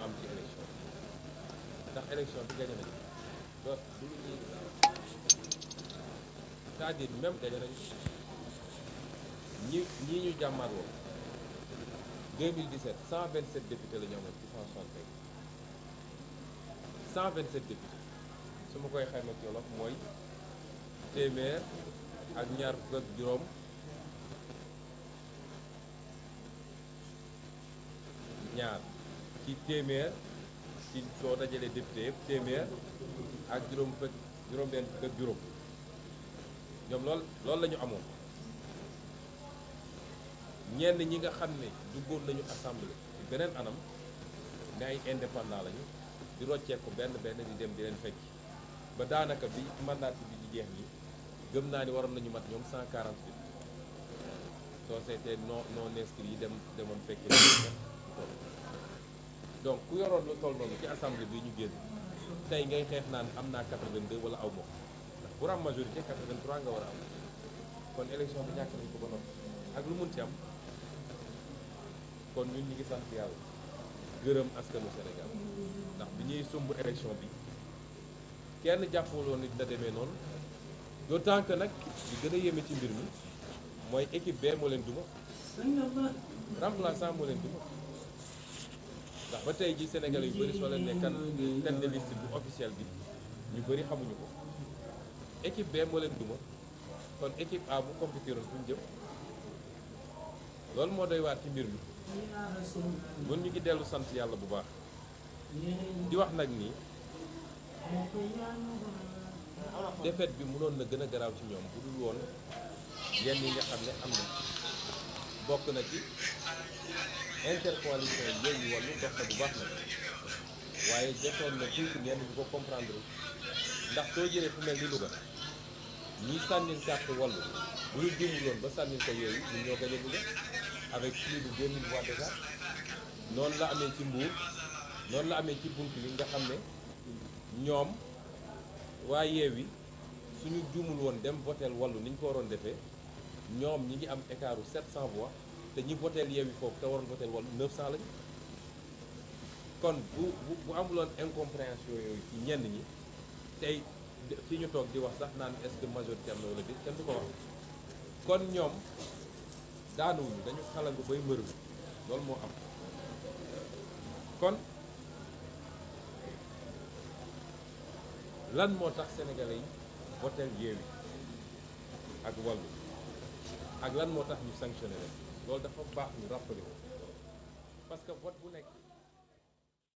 am ci élection ndax élection bi gagné nañu donc du lu ñuy c'est-à-dire même gagné nañu ñii ñu jàmmarloo 2017 127 députés la ñu amoon ci 165 127 députés su ma koy xayma ci wolof mooy téeméer ak ñaar fukk ak juróom ñaar ci téeméer ci soo dajalee député yëpp téeméer ak juróom-benn fukk ak juróom ñoom loolu la ñu amoon ñenn ñi nga xam ne duggoon nañu assemblée ci beneen anam ne ay indépendant lañu di rocceeku benn di dem di leen fekki ba daanaka bi mandat bi di jeex nii gëm naa ni waroon nañu mat ñoom 148 soo seetee non inscrits yi demoon fekki donc ku yoroon lu toll noonu ci assemblée bi ñu génn tey ngay xeex naan am naa 82 wala aw ma ndax pour am majorité 83 nga war a am kon élection bi ñàkk nañu ko ba noppi ak lu mun ci am kon ñun ñi ngi sant yàlla gërëm askanu Sénégal ndax bi ñuy sumb élection bi kenn jàppaloon nit na demee noonu d'autant que nag li gën a yéeme ci mbir mi mooy équipe B moo leen duma remplaçant moo leen duma ndax ba tey ji Sénégalais yu bëri soo leen ne kan tête de liste bu officiel bi ñu bëri xamuñu ko équipe B moo leen duma kon équipe A bu compétiroon fu ñu jëm loolu moo doy waar ci mbir mi mun ñu ngi dellu sant yàlla bu baax di wax nag ni défaite bi mënoon na gën a garaaw ci ñoom bu dul woon yenn yi nga xam ne am na bokk na ci intercoalition Yewwi Wallu dox na bu baax na waaye defoon na tuuti ñenn ñu ko comprendre ndax soo jëlee fu mel ni Louga ñi sànnil carte Wallu bu ñu jëmul woon ba sànnil ko Yewwi ñun ñoo gagné Louga avec plus de 2000 voix déjà noonu la amee ci Mbour noonu la amee ci buntu bi nga xam ne ñoom waa Yewwi suñu juumul woon dem voteel Wallu ni ñu ko waroon defee ñoom ñi ngi am écart u 700 voix te ñi voteel Yewwi foofu te waroon voteel Wallu 900 lañu kon bu amuloon incompréhension yooyu ci ñenn ñi tey fi ñu toog di wax sax naan est-ce que majorité am na wala déet kenn du ko wax kon ñoom daanuwuñu dañu xalangu bay mbëru loolu moo am kon lan moo tax sénégalais yi voteel Yewwi ak Wallu ak lan moo tax ñu sanctionné leen loolu dafa baax ñu rappelé ko parce que vote bu nekk